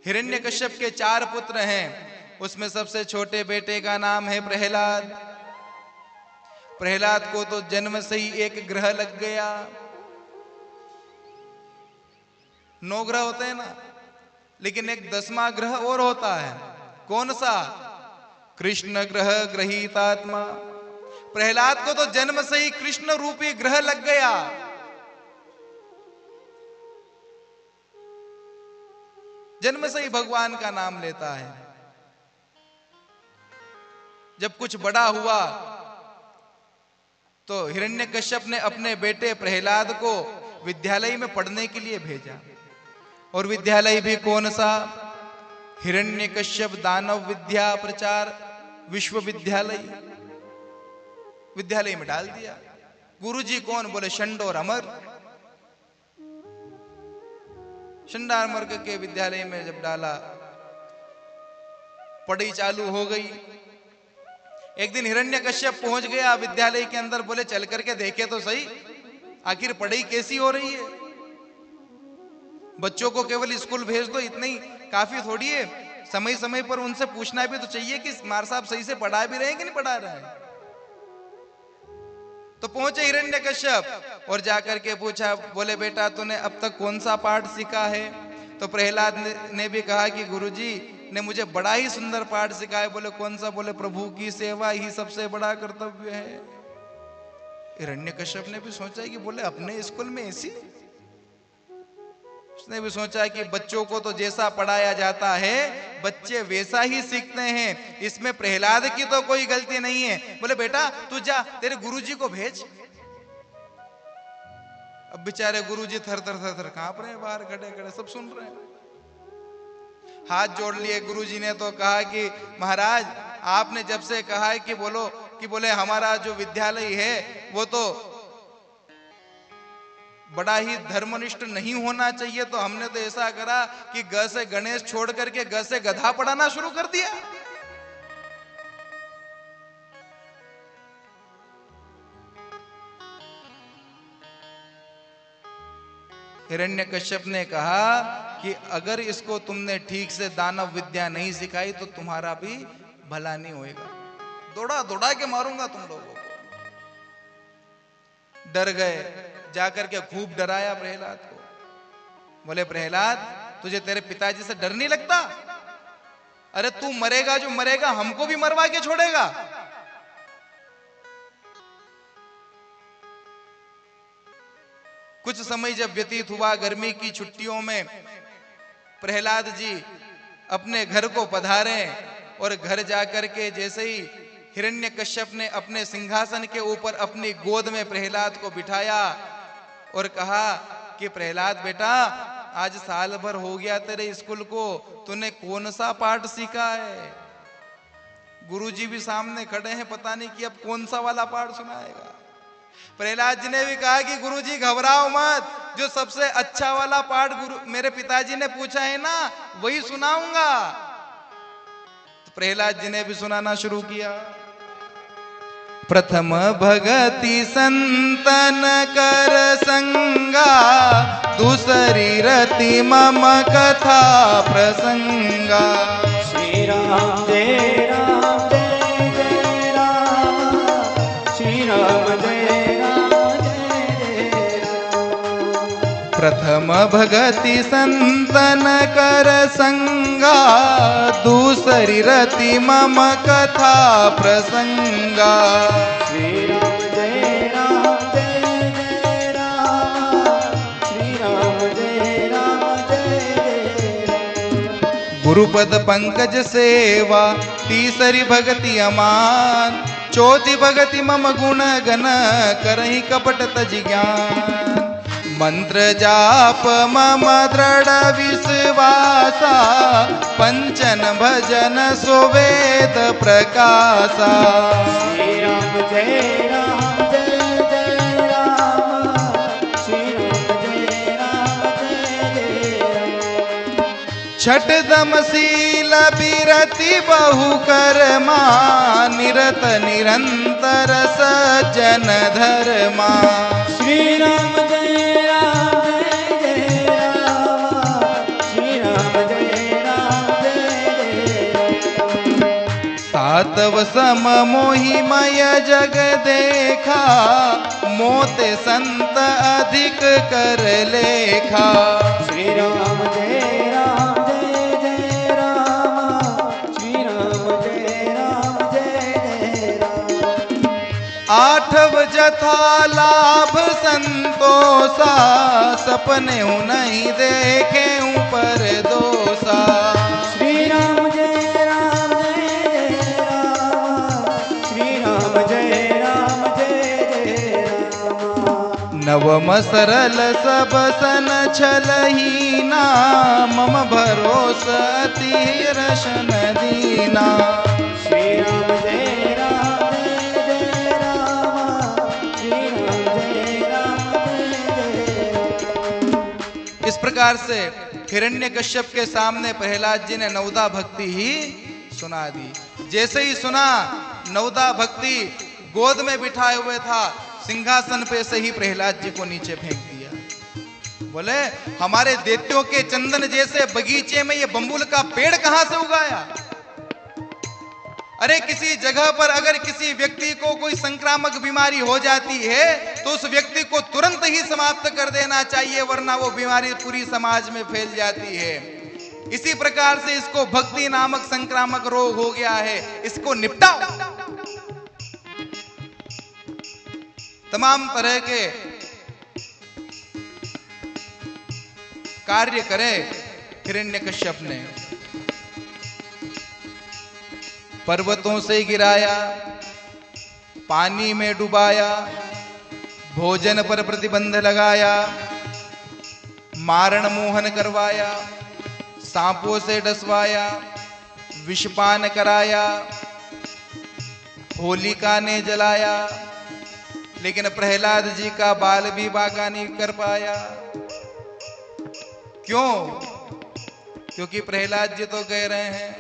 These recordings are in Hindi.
हिरण्यकश्यप के 4 पुत्र हैं, उसमें सबसे छोटे बेटे का नाम है प्रहलाद। प्रहलाद को तो जन्म से ही एक ग्रह लग गया। 9 ग्रह होते हैं ना, लेकिन एक 10वां ग्रह और होता है। कौन सा? कृष्ण ग्रह ग्रहीतात्मा। प्रहलाद को तो जन्म से ही कृष्ण रूपी ग्रह लग गया। जन्म से ही भगवान का नाम लेता है। जब कुछ बड़ा हुआ तो हिरण्यकश्यप ने अपने बेटे प्रहलाद को विद्यालय में पढ़ने के लिए भेजा। और विद्यालय भी कौन सा? हिरण्यकश्यप दानव विद्या प्रचार विश्वविद्यालय। विद्यालय में डाल दिया। गुरुजी कौन? बोले शंडोर अमर। शंडार के विद्यालय में जब डाला, पढ़ाई चालू हो गई। एक दिन हिरण्यकश्यप पहुंच गया विद्यालय के अंदर। बोले चल करके देखे तो सही, आखिर पढ़ाई कैसी हो रही है। बच्चों को केवल स्कूल भेज दो, इतना ही काफी थोड़ी है। समय समय पर उनसे पूछना भी तो चाहिए कि मार साहब सही से पढ़ा भी रहे हैं कि नहीं पढ़ा रहे हैं। तो पहुंचे हिरण्यकश्यप और जाकर के पूछा, बोले बेटा तूने अब तक कौन सा पाठ सीखा है? तो प्रहलाद ने भी कहा कि गुरुजी ने मुझे बड़ा ही सुंदर पाठ सिखाया। बोले कौन सा? बोले प्रभु की सेवा ही सबसे बड़ा कर्तव्य है। हिरण्यकश्यप ने भी सोचा कि बोले अपने स्कूल में ऐसी। उसने भी सोचा कि बच्चों को तो जैसा पढ़ाया जाता है बच्चे वैसा ही सीखते हैं, इसमें प्रहलाद की तो कोई गलती नहीं है। बोले बेटा तू जा, तेरे गुरुजी को भेज। अब बेचारे गुरुजी थर थर थर थर कांप रहे हैं, बाहर खड़े खड़े सब सुन रहे हैं। हाथ जोड़ लिए। गुरुजी ने तो कहा कि महाराज आपने जब से कहा है कि बोले हमारा जो विद्यालय है वो तो बड़ा ही धर्मनिष्ठ नहीं होना चाहिए, तो हमने तो ऐसा करा कि ग से गणेश छोड़ करके ग से गधा पढ़ाना शुरू कर दिया। हिरण्यकश्यप ने कहा कि अगर इसको तुमने ठीक से दानव विद्या नहीं सिखाई तो तुम्हारा भी भला नहीं होएगा। दौड़ा दौड़ा के मारूंगा तुम लोगों को। डर गए। जाकर के खूब डराया प्रहलाद को। बोले प्रहलाद तुझे तेरे पिताजी से डर नहीं लगता? अरे तू मरेगा जो मरेगा हमको भी मरवा के छोड़ेगा। कुछ समय जब व्यतीत हुआ, गर्मी की छुट्टियों में प्रहलाद जी अपने घर को पधारे और घर जाकर के जैसे ही हिरण्यकश्यप ने अपने सिंहासन के ऊपर अपनी गोद में प्रहलाद को बिठाया और कहा कि प्रहलाद बेटा आज साल भर हो गया तेरे स्कूल को, तूने कौन सा पाठ सीखा है? गुरुजी भी सामने खड़े हैं, पता नहीं कि अब कौन सा वाला पाठ सुनाएगा। प्रहलाद जी ने भी कहा कि गुरुजी घबराओ मत, जो सबसे अच्छा वाला पाठ मेरे पिताजी ने पूछा है ना वही सुनाऊंगा। तो प्रहलाद जी ने भी सुनाना शुरू किया। प्रथम भगति संतन कर संगा, दूसरी रति मम कथा प्रसंगा। श्री राम जय राम जय जय राम, श्री राम जय राम जय जय राम। प्रथम भगति संतन कर संगा, दूसरी रति मम कथा प्रसंगा। श्री राम जय राम जय जय राम, श्री राम जय राम जय जय राम। गुरुपद पंकज सेवा, तीसरी भगति अमान, चौथी भगति मम गुण गण, करहि कपट तज ज्ञान। मंत्र जाप मम दृढ़ विश्वासा, पंचन भजन सुवेद प्रकाशा। श्री राम जय राम जय जय राम, श्री राम जय राम जय जय राम। छठ दम शील बिरति बहु कर्मा, निरत निरंतर सज्जन धर्मा। श्री राम जय राम जय जय राम, श्री राम जय राम तव सम मोहिमय जग देखा, मोते संत अधिक कर लेखा। श्री राम जय राम जय जय राम, श्री राम जय राम जय जय राम। आठव जथा लाभ संतोषा, सपने नहीं देखे ऊपर दोषा। श्री राम जय राम जय जय राम, श्री राम जय राम जय जय राम। नवम सरल सब सन छलहीना, मम भरोस अति रशन दीना। श्री राम जय राम जय जय राम, श्री राम जय राम जय जय राम। इस प्रकार से हिरण्यकश्यप के सामने प्रहलाद जी ने नवदा भक्ति ही सुना दी। जैसे ही सुना, नवदा भक्ति गोद में बिठाए हुए था, सिंहासन पे से ही प्रहलाद जी को नीचे फेंक दिया। बोले हमारे दैत्यों के चंदन जैसे बगीचे में ये बम्बुल का पेड़ कहां से उगाया? अरे किसी जगह पर अगर किसी व्यक्ति को कोई संक्रामक बीमारी हो जाती है तो उस व्यक्ति को तुरंत ही समाप्त कर देना चाहिए, वरना वो बीमारी पूरी समाज में फैल जाती है। इसी प्रकार से इसको भक्ति नामक संक्रामक रोग हो गया है, इसको निपटाओ। तमाम तरह के कार्य करे हिरण्यकश्यप ने। पर्वतों से गिराया, पानी में डुबाया, भोजन पर प्रतिबंध लगाया, मारण मोहन करवाया, सांपों से डसवाया, विषपान कराया, होलिका ने जलाया, लेकिन प्रहलाद जी का बाल भी बाका नहीं कर पाया। क्यों? क्योंकि प्रहलाद जी तो कह रहे हैं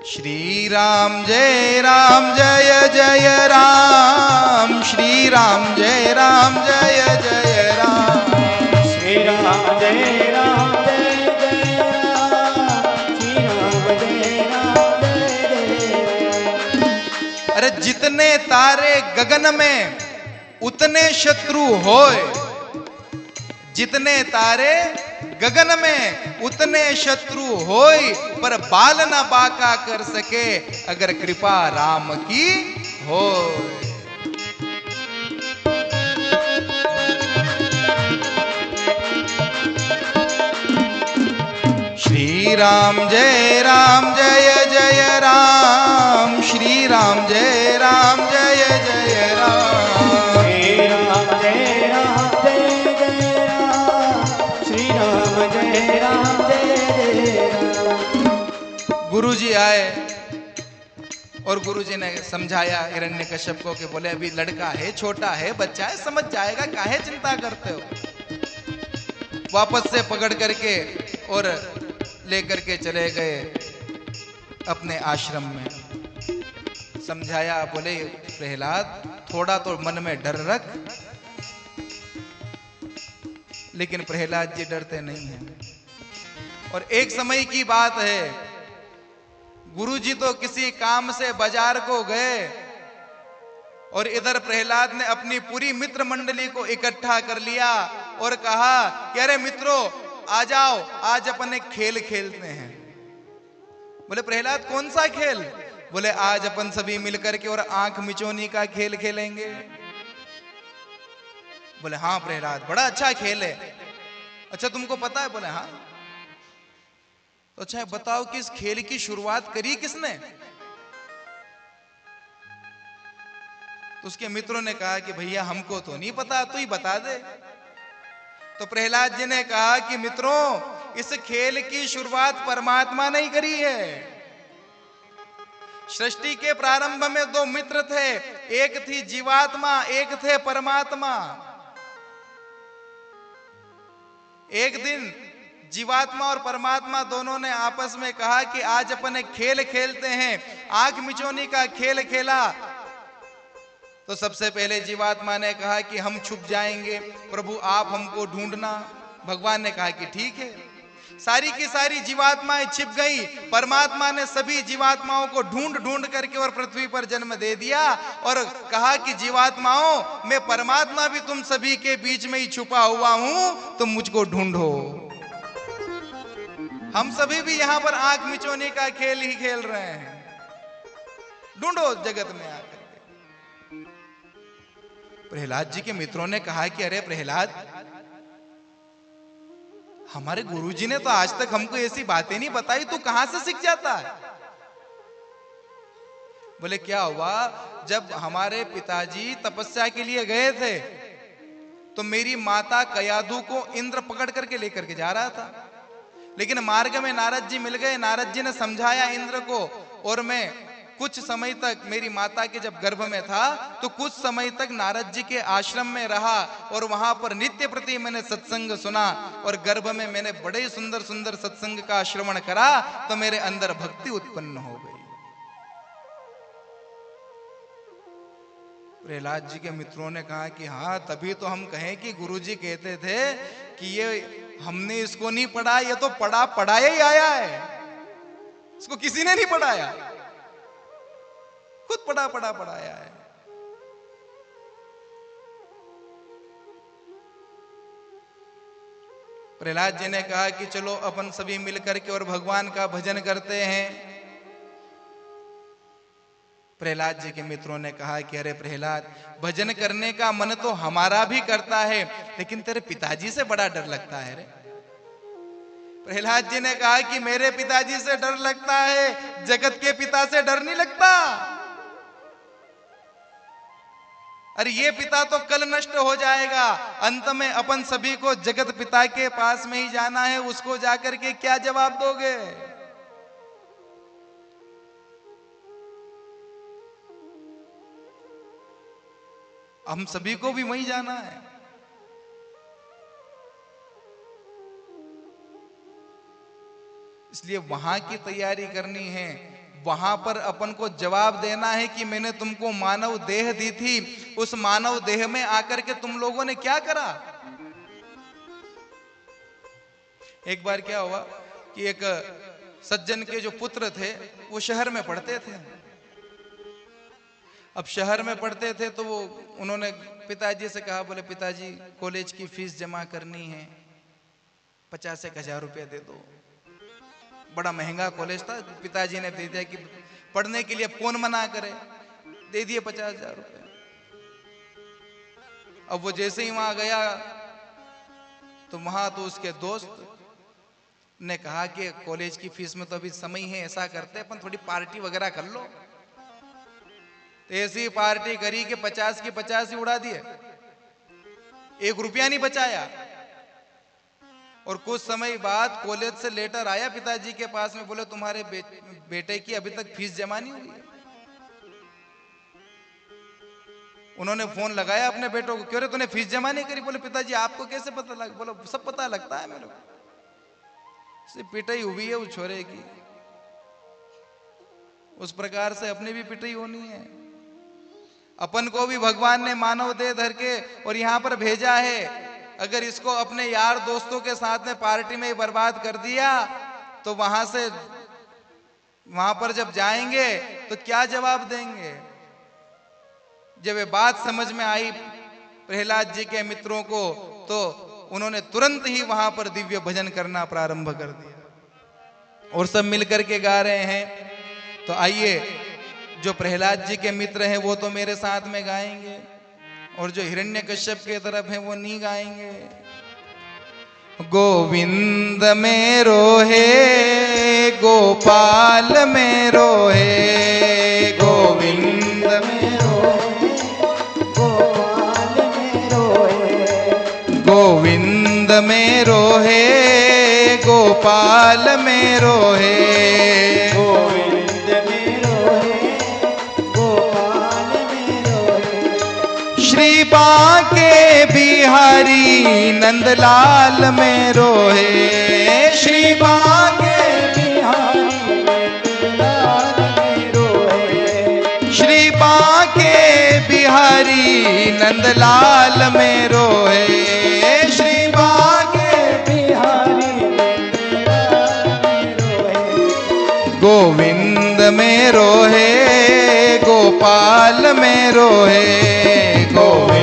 श्री राम जय जय राम, श्री राम जय जय राम। श्री राम जय राम जय जय राम, श्री राम जय राम जय जय राम। अरे जितने तारे गगन में उतने शत्रु होए, जितने तारे गगन में उतने शत्रु होय, पर बाल न बाका कर सके अगर कृपा राम की हो। श्री राम जय जय राम, श्री राम जय जय राम। श्री राम जय राम जय जय राम, श्री राम जय राम जय जय राम। गुरुजी आए और गुरुजी ने समझाया हिरण्यकश्यप को कि बोले अभी लड़का है, छोटा है, बच्चा है, समझ जाएगा, काहे चिंता करते हो। वापस से पकड़ करके और लेकर के चले गए अपने आश्रम में। समझाया, बोले प्रहलाद थोड़ा तो मन में डर रख। लेकिन प्रहलाद जी डरते नहीं हैं। और एक समय की बात है, गुरुजी तो किसी काम से बाजार को गए और इधर प्रहलाद ने अपनी पूरी मित्र मंडली को इकट्ठा कर लिया और कहा कि अरे मित्रों आ जाओ, आज अपन एक खेल खेलते हैं। बोले प्रहलाद कौन सा खेल? बोले आज अपन सभी मिलकर के और आंख मिचोनी का खेल खेलेंगे। बोले हाँ प्रहलाद बड़ा अच्छा खेल है। अच्छा तुमको पता है? बोले हाँ। तो अच्छा बताओ कि इस खेल की शुरुआत करी किसने? तो उसके मित्रों ने कहा कि भैया हमको तो नहीं पता, तू ही बता दे। तो प्रहलाद जी ने कहा कि मित्रों इस खेल की शुरुआत परमात्मा ने ही करी है। सृष्टि के प्रारंभ में दो मित्र थे, एक थी जीवात्मा, एक थे परमात्मा। एक दिन जीवात्मा और परमात्मा दोनों ने आपस में कहा कि आज अपन एक खेल खेलते हैं। आंख मिचोनी का खेल खेला। तो सबसे पहले जीवात्मा ने कहा कि हम छुप जाएंगे, प्रभु आप हमको ढूंढना। भगवान ने कहा कि ठीक है, सारी की सारी जीवात्माएं छिप गई। परमात्मा ने सभी जीवात्माओं को ढूंढ ढूंढ करके और पृथ्वी पर जन्म दे दिया और कहा कि जीवात्माओं, मैं परमात्मा भी तुम सभी के बीच में ही छुपा हुआ हूं, तुम मुझको ढूंढो। हम सभी भी यहां पर आंख मिचोने का खेल ही खेल रहे हैं। ढूंढो जगत में आकर के। प्रहलाद जी के मित्रों ने कहा कि अरे प्रहलाद, हमारे गुरुजी ने तो आज तक हमको ऐसी बातें नहीं बताई, तू कहां से सीख जाता है? बोले क्या हुआ, जब हमारे पिताजी तपस्या के लिए गए थे तो मेरी माता कयाधु को इंद्र पकड़ करके लेकर के जा रहा था, लेकिन मार्ग में नारद जी मिल गए। नारद जी ने समझाया इंद्र को, और मैं कुछ समय तक, मेरी माता के जब गर्भ में था तो कुछ समय तक नारद जी के आश्रम में रहा और वहां पर नित्य प्रति मैंने सत्संग सुना और गर्भ में मैंने बड़े सुंदर सुंदर सत्संग का श्रवण करा तो मेरे अंदर भक्ति उत्पन्न हो गई। प्रहलाद जी के मित्रों ने कहा कि हाँ, तभी तो हम कहें कि गुरुजी कहते थे कि ये हमने इसको नहीं पढ़ा, ये तो पढ़ाया ही आया है, इसको किसी ने नहीं पढ़ाया, खुद पढ़ाया है। प्रहलाद जी ने कहा कि चलो अपन सभी मिलकर के और भगवान का भजन करते हैं। प्रहलाद जी के मित्रों ने कहा कि अरे प्रहलाद, भजन करने का मन तो हमारा भी करता है, लेकिन तेरे पिताजी से बड़ा डर लगता है रे। प्रहलाद जी ने कहा कि मेरे पिताजी से डर लगता है, जगत के पिता से डर नहीं लगता। अरे ये पिता तो कल नष्ट हो जाएगा, अंत में अपन सभी को जगत पिता के पास में ही जाना है, उसको जाकर के क्या जवाब दोगे? हम सभी को भी वहीं जाना है। इसलिए वहां की तैयारी करनी है, वहां पर अपन को जवाब देना है कि मैंने तुमको मानव देह दी थी, उस मानव देह में आकर के तुम लोगों ने क्या करा। एक बार क्या हुआ कि एक सज्जन के जो पुत्र थे वो शहर में पढ़ते थे। अब शहर में पढ़ते थे तो वो उन्होंने पिताजी से कहा, बोले पिताजी कॉलेज की फीस जमा करनी है, 50,000 रुपया दे दो। बड़ा महंगा कॉलेज था, पिताजी ने दे दिया कि पढ़ने के लिए कौन मना करे, दे दिए 50,000 रुपये। अब वो जैसे ही वहां गया तो वहां तो उसके दोस्त ने कहा कि कॉलेज की फीस में तो अभी समय है, ऐसा करते अपन थोड़ी पार्टी वगैरह कर लो। तो ऐसी पार्टी करी कि 50 की 50 ही उड़ा दिए, 1 रुपया नहीं बचाया। और कुछ समय बाद कॉलेज से लेटर आया पिताजी के पास में, बोले तुम्हारे बेटे की अभी तक फीस जमा नहीं हुई है। उन्होंने फोन लगाया अपने बेटों को, क्यों रे तूने फीस जमा नहीं करी? बोले पिताजी आपको कैसे पता लगा? बोलो सब पता लगता है मेरे को, पिटाई हुई है उस छोरे की। उस प्रकार से अपनी भी पिटाई होनी है। अपन को भी भगवान ने मानव देह धर के और यहां पर भेजा है, अगर इसको अपने यार दोस्तों के साथ में पार्टी में ही बर्बाद कर दिया तो वहां पर जब जाएंगे तो क्या जवाब देंगे? जब ये बात समझ में आई प्रहलाद जी के मित्रों को तो उन्होंने तुरंत ही वहां पर दिव्य भजन करना प्रारंभ कर दिया और सब मिलकर के गा रहे हैं। तो आइए, जो प्रहलाद जी के मित्र हैं वो तो मेरे साथ में गाएंगे और जो हिरण्यकश्यप के तरफ है वो नहीं गाएंगे। गोविंद मेरो है गोपाल मेरो है, गोविंद मेरो गोपाल मेरो है, गोविंद मेरो है गोपाल मेरो है, गोविंद मेरो है गोपाल मेरो है, श्री बांके बिहारी नंदलाल मेरो है, श्री बांके बिहारी नंदलाल मेरो है, श्री बांके बिहारी नंदलाल मेरो है, श्री बांके बिहारी नंदलाल गोविंद में रोहे, गोपाल में रोहे, गोविंद